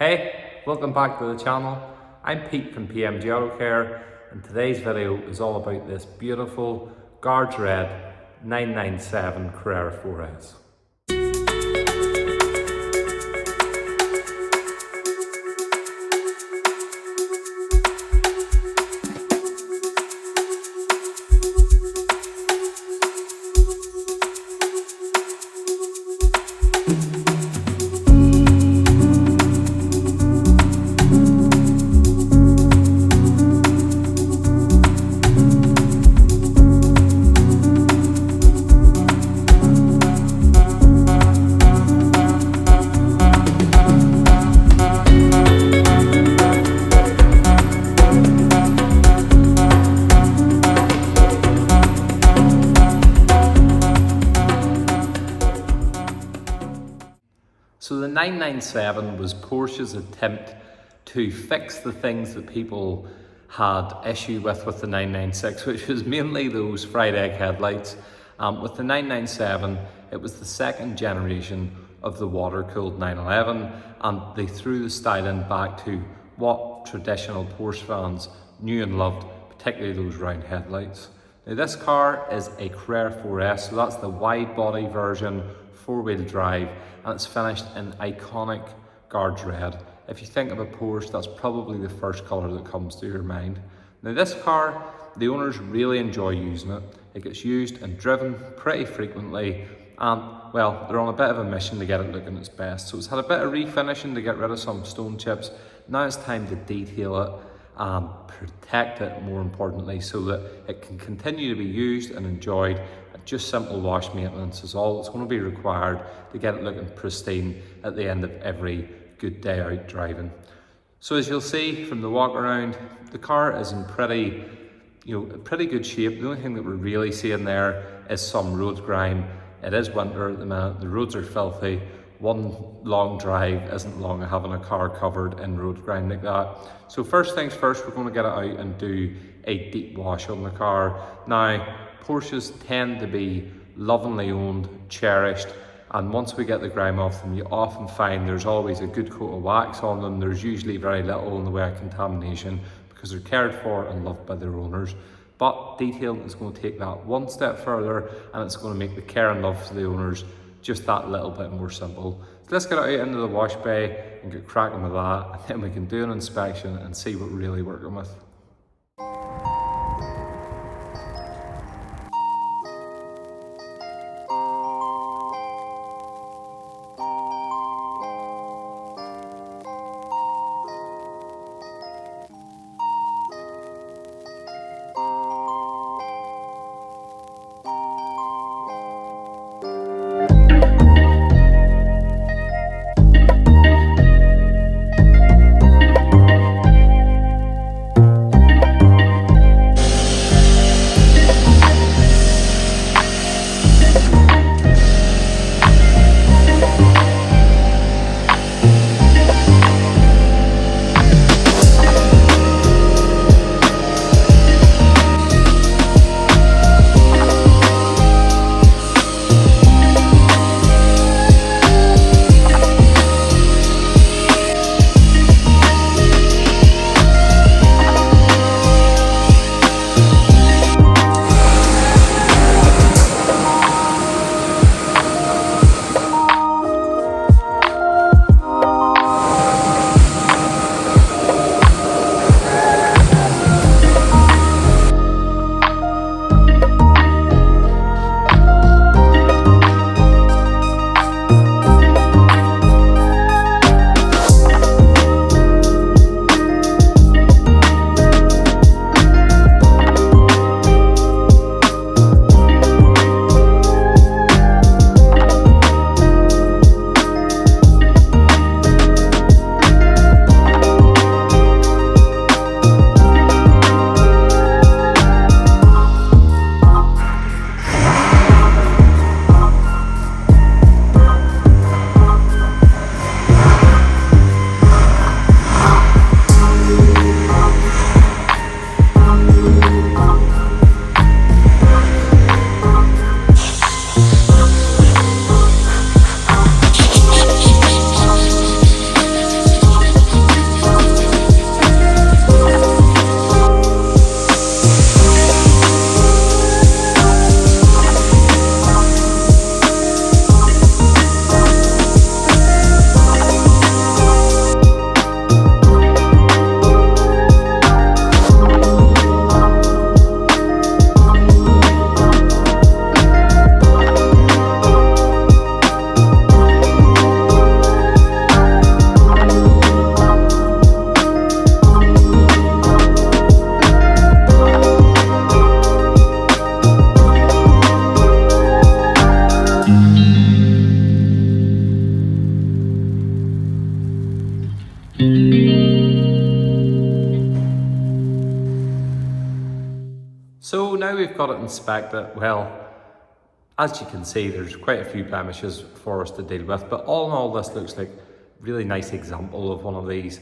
Hey, welcome back to the channel. I'm Pete from PMG Auto Care, and today's video is all about this beautiful Guards Red 997 Carrera 4S. So the 997 was Porsche's attempt to fix the things that people had issue with the 996, which was mainly those fried egg headlights. With the 997, it was the second generation of the water-cooled 911, and they threw the styling back to what traditional Porsche fans knew and loved, particularly those round headlights. Now this car is a Carrera 4S, so that's the wide body version, four-wheel drive, and it's finished in iconic Guards Red. If you think of a Porsche, that's probably the first colour that comes to your mind. Now this car, the owners really enjoy using it. It gets used and driven pretty frequently, and well, they're on a bit of a mission to get it looking its best. So it's had a bit of refinishing to get rid of some stone chips. Now it's time to detail it and protect it, more importantly, so that it can continue to be used and enjoyed. Just simple wash maintenance is all that's going to be required to get it looking pristine at the end of every good day out driving. So as you'll see from the walk around, the car is in pretty good shape. The only thing that we're really seeing there is some road grime. It is winter at the minute, the roads are filthy. One long drive isn't long having a car covered in road grime like that. So first things first, we're going to get it out and do a deep wash on the car. Now, Porsches tend to be lovingly owned, cherished, and once we get the grime off them, you often find there's always a good coat of wax on them. There's usually very little in the way of contamination because they're cared for and loved by their owners. But detailing is going to take that one step further, and it's going to make the care and love for the owners just that little bit more simple. So let's get it out into the wash bay and get cracking with that, and then we can do an inspection and see what we're really working with. So now we've got it inspected, well, as you can see, there's quite a few blemishes for us to deal with, but all in all, this looks like a really nice example of one of these.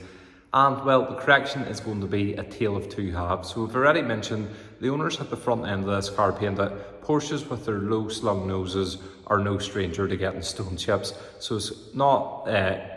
And well, the correction is going to be a tale of two halves. So we've already mentioned the owners at the front end of this car painted. Porsches with their low slung noses are no stranger to getting stone chips, so it's not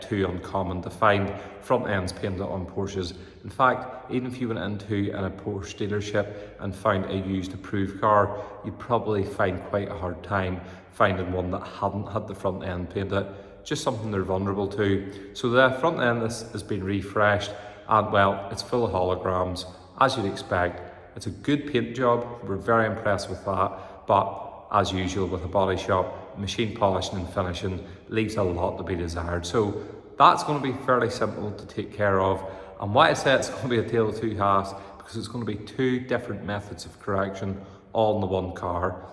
too uncommon to find front ends painted on Porsches. In fact, even if you went into a Porsche dealership and found a used approved car, you'd probably find quite a hard time finding one that hadn't had the front end painted. Just something they're vulnerable to. So the front end has been refreshed, and well, it's full of holograms, as you'd expect. It's a good paint job, we're very impressed with that, but as usual with a body shop, machine polishing and finishing leaves a lot to be desired. So that's going to be fairly simple to take care of. And why I say it's going to be a tale of two halves, because it's going to be two different methods of correction all in the one car.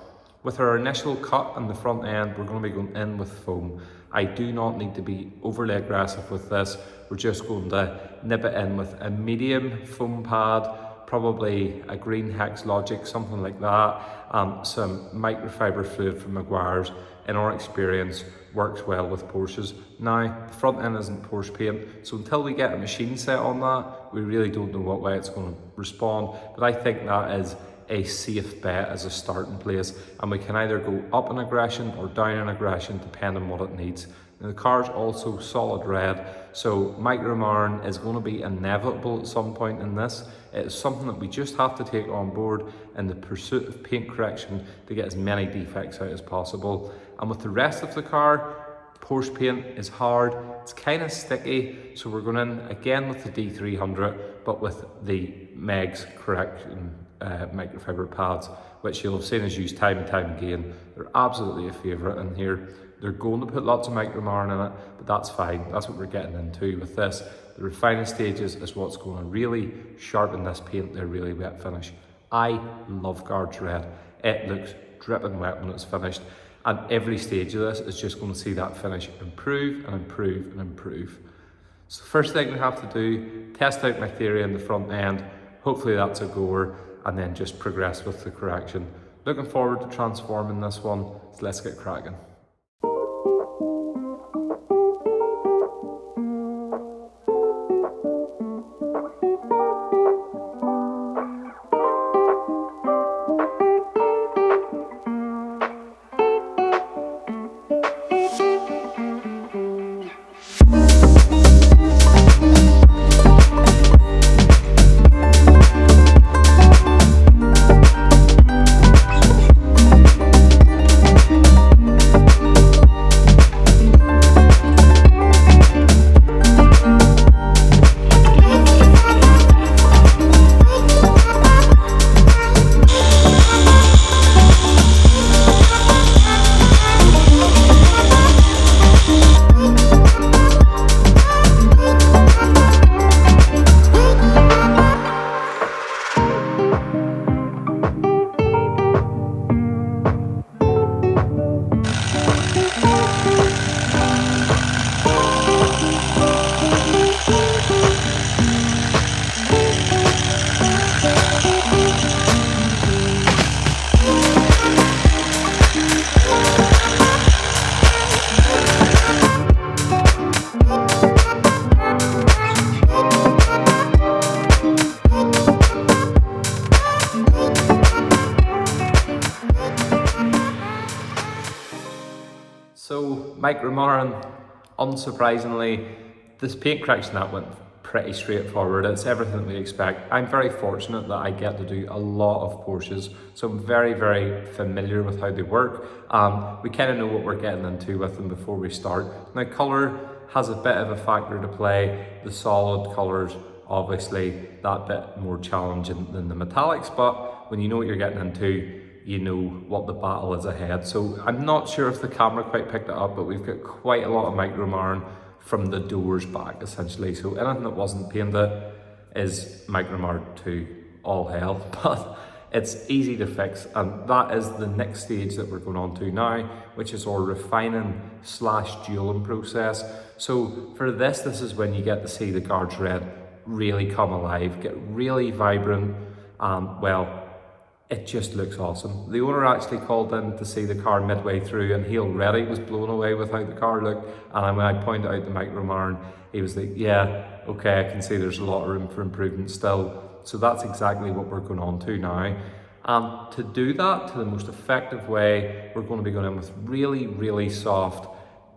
With our initial cut on the front end, we're going to be going in with foam. I do not need to be overly aggressive with this. We're just going to nip it in with a medium foam pad, probably a green hex logic, something like that, and some microfiber fluid from Maguire's. In our experience, works well with Porsches. Now, the front end isn't Porsche paint, so until we get a machine set on that, we really don't know what way it's going to respond, but I think that is a safe bet as a starting place, and we can either go up in aggression or down in aggression depending on what it needs. Now, the car's also solid red, so micromarring is going to be inevitable at some point in this. It's something that we just have to take on board in the pursuit of paint correction to get as many defects out as possible. And with the rest of the car, Porsche paint is hard, it's kind of sticky, so we're going in again with the D300, but with the Meg's correction microfiber pads, which you'll have seen us use time and time again. They're absolutely a favourite in here. They're going to put lots of micromarring in it, but that's fine. That's what we're getting into with this. The refining stages is what's going to really sharpen this paint to a really wet finish. I love Guards Red. It looks dripping wet when it's finished, and every stage of this is just going to see that finish improve and improve and improve. So first thing we have to do, test out my theory in the front end. Hopefully that's a goer, and then just progress with the correction. Looking forward to transforming this one, so let's get cracking. So micromarring, unsurprisingly, this paint correction that went pretty straightforward. It's everything we expect. I'm very fortunate that I get to do a lot of Porsches, so I'm very, very familiar with how they work. We kind of know what we're getting into with them before we start. Now, colour has a bit of a factor to play. The solid colours, obviously, that bit more challenging than the metallics, but when you know what you're getting into, you know what the battle is ahead. So I'm not sure if the camera quite picked it up, but we've got quite a lot of micromarring from the doors back, essentially. So anything that wasn't painted is micromarred to all hell. But It's easy to fix, and that is the next stage that we're going on to now, which is our refining slash dualing process. So for this is when you get to see the guards red really come alive, get really vibrant, and well, it just looks awesome. The owner actually called in to see the car midway through, and he already was blown away with how the car looked. And when I pointed out the micro marn, he was like, yeah, okay, I can see there's a lot of room for improvement still. So that's exactly what we're going on to now. And to do that to the most effective way, we're going to be going in with really, really soft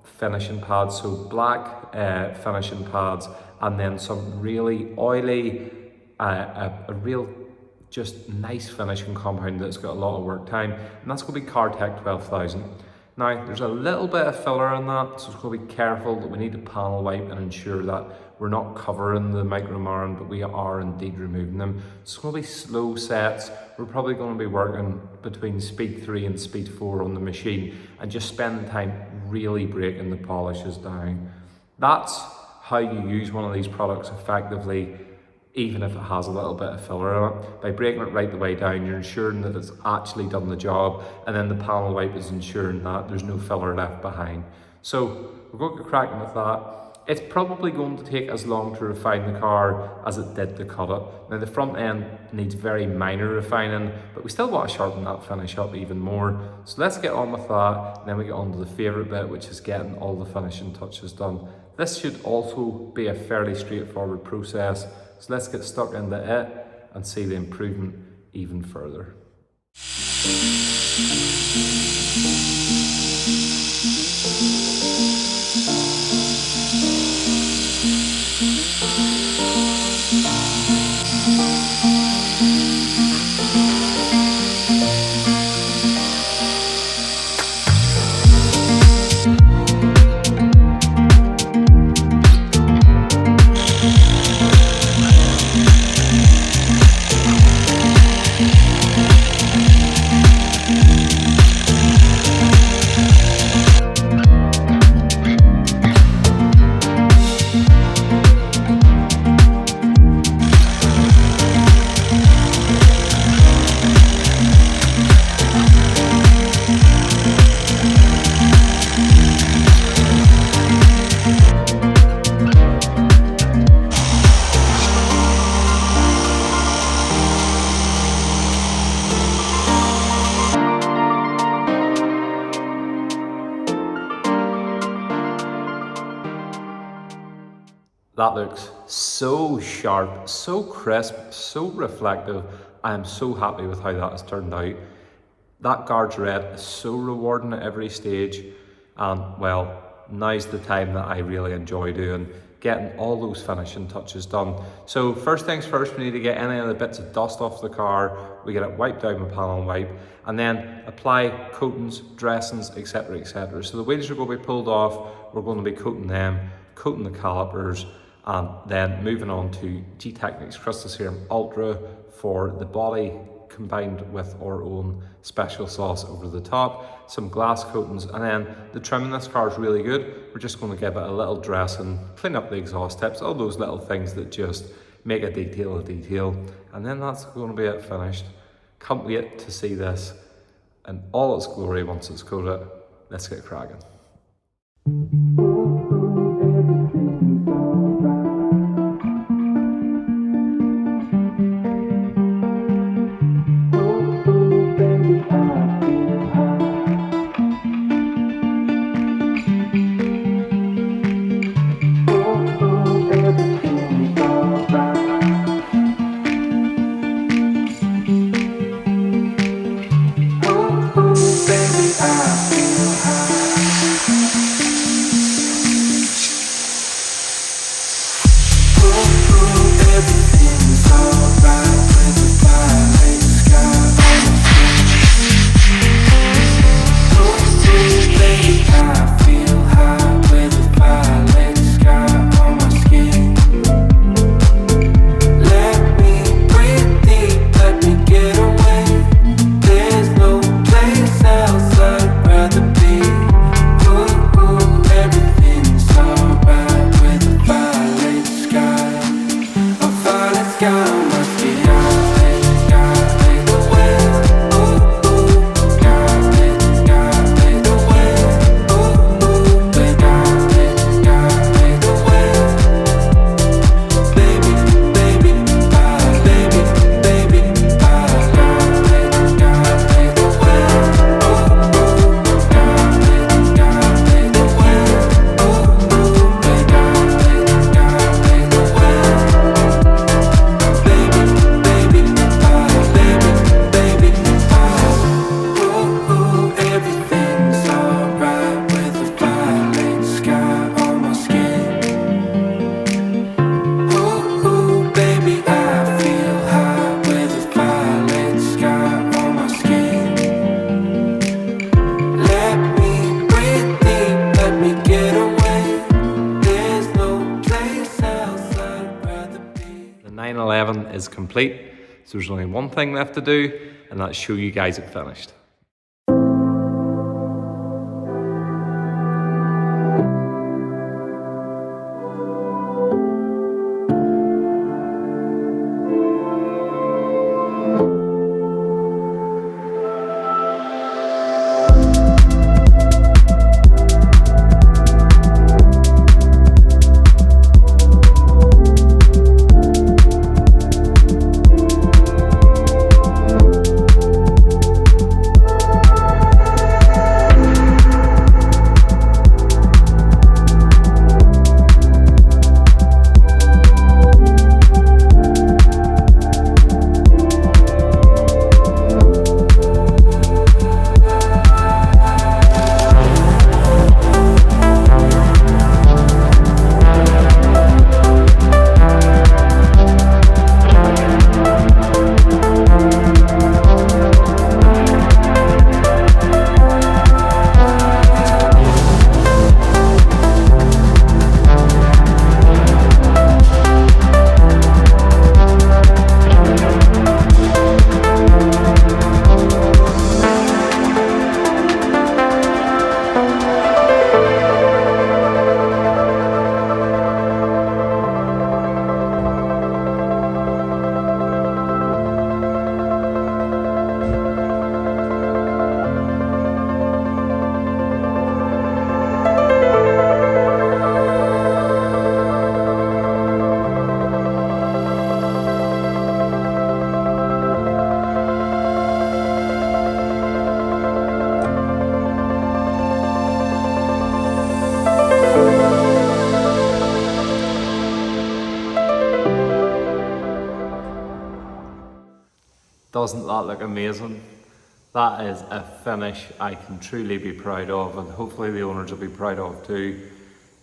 finishing pads. So black finishing pads, and then some really oily, a real just nice finishing compound that's got a lot of work time, and that's going to be Cartec 12,000. Now there's a little bit of filler in that, so it's going to be careful that we need to panel wipe and ensure that we're not covering the micro marn, but we are indeed removing them. So it's going to be slow sets. We're probably going to be working between speed 3 and speed 4 on the machine, and just spending time really breaking the polishes down. That's how you use one of these products effectively, even if it has a little bit of filler in it. By breaking it right the way down, you're ensuring that it's actually done the job, and then the panel wipe is ensuring that there's no filler left behind. So we're going to get cracking with that. It's probably going to take as long to refine the car as it did to cut it. Now the front end needs very minor refining, but we still want to sharpen that finish up even more. So let's get on with that, and then we get on to the favourite bit, which is getting all the finishing touches done. This should also be a fairly straightforward process. So let's get stuck into it and see the improvement even further. That looks so sharp, so crisp, so reflective. I am so happy with how that has turned out. That guards red is so rewarding at every stage, and well, now's the time that I really enjoy doing, getting all those finishing touches done. So first things first, we need to get any of the bits of dust off the car. We get it wiped down with panel wipe, and then apply coatings, dressings, etc, etc. So the wheels are going to be pulled off, we're going to be coating them, coating the calipers, and then moving on to G-Technics Crystal Serum Ultra for the body, combined with our own special sauce over the top, some glass coatings, and then the trim in this car is really good. We're just going to give it a little dressing, clean up the exhaust tips, all those little things that just make a detail, and then that's going to be it finished. Can't wait to see this in all its glory once it's coated. Let's get cracking. 911 is complete, so there's only one thing left to do, and that's show you guys it finished. Doesn't that look amazing? That is a finish I can truly be proud of, and hopefully the owners will be proud of too.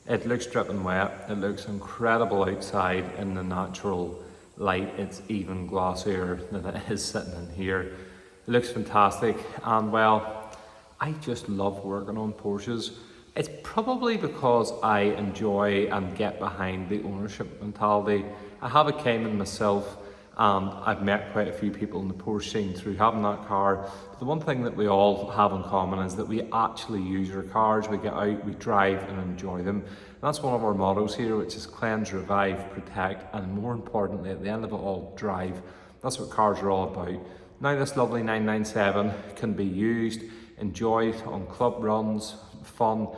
It looks dripping wet, it looks incredible outside in the natural light. It's even glossier than it is sitting in here. It looks fantastic, and well, I just love working on Porsches. It's probably because I enjoy and get behind the ownership mentality. I have a Cayman myself, and I've met quite a few people in the Porsche scene through having that car. But the one thing that we all have in common is that we actually use our cars, we get out, we drive and enjoy them. And that's one of our mottos here, which is cleanse, revive, protect, and more importantly, at the end of it all, drive. That's what cars are all about. Now this lovely 997 can be used, enjoyed on club runs, fun.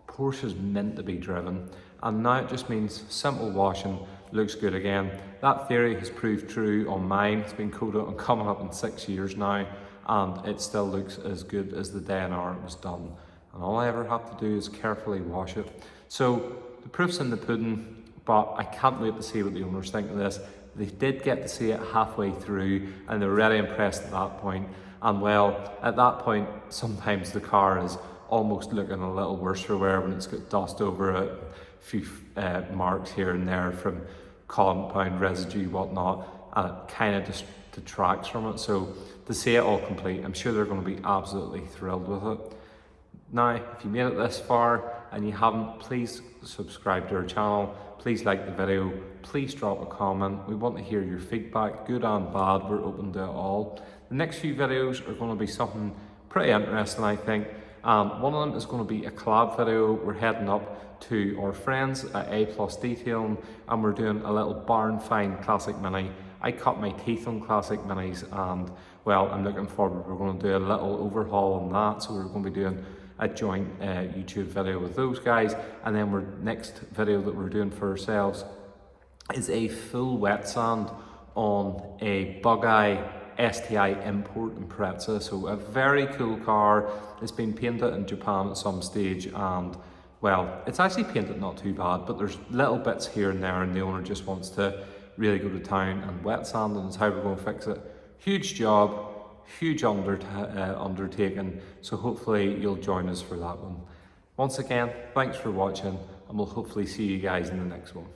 Porsche's meant to be driven. And now it just means simple washing, looks good again. That theory has proved true on mine. It's been coated and coming up in 6 years now, and it still looks as good as the day and hour it was done. And all I ever have to do is carefully wash it. So the proof's in the pudding, but I can't wait to see what the owners think of this. They did get to see it halfway through, and they were really impressed at that point. And well, at that point, sometimes the car is almost looking a little worse for wear when it's got dust over it, a few marks here and there from compound residue, whatnot, and it kind of just detracts from it. So to see it all complete, I'm sure they're going to be absolutely thrilled with it. Now, if you made it this far and you haven't, please subscribe to our channel, please like the video, please drop a comment. We want to hear your feedback, good and bad, we're open to it all. The next few videos are going to be something pretty interesting, I think. One of them is going to be a collab video. We're heading up to our friends at A+ Detailing, and we're doing a little barn find classic mini. I cut my teeth on classic minis, and well, I'm looking forward. We're going to do a little overhaul on that, so we're going to be doing a joint YouTube video with those guys. And then our next video that we're doing for ourselves is a full wet sand on a Bug-Eye STI import Impreza. So a very cool car. It's been painted in Japan at some stage, and well, it's actually painted not too bad, but there's little bits here and there, and the owner just wants to really go to town and wet sand, and it's how we're going to fix it. Huge job, huge undertaking, so hopefully you'll join us for that one. Once again, thanks for watching, and we'll hopefully see you guys in the next one.